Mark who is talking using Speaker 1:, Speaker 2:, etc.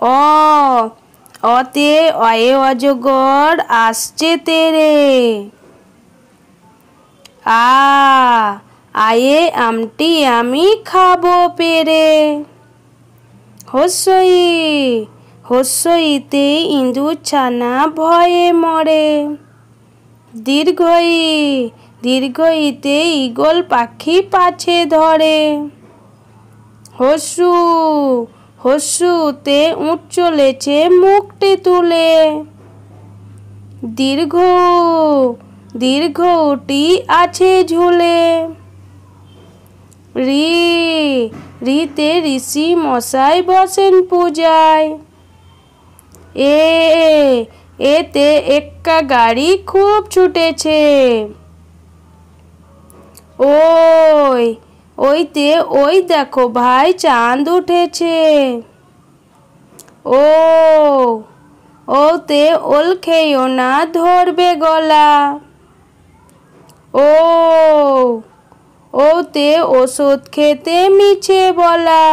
Speaker 1: অ অতে অয়ে অজগর আসছে তেরে। আ আয়ে আমটি আমি খাবো পেরে। হস্যই হস্যইতে ইঁদুর ছানা ভয়ে মরে। দীর্ঘই দীর্ঘইতে ঈগল পাখি পাছে ধরে। হস্যু হস্যুতে উট চলেছে মুখটি তুলে। দীর্ঘ দীর্ঘটি আছে ঝুলে। রি রিতে ঋষি মশাই বসেন পূজায়। এতে এক্কা গাড়ি খুব ছুটেছে। ওই ওইতে ওই দেখো ভাই চাঁদ উঠেছে। ও ওতে ওল খেয়েও না ধরবে গলা। ওতে ওষুধ খেতে মিছে বলা।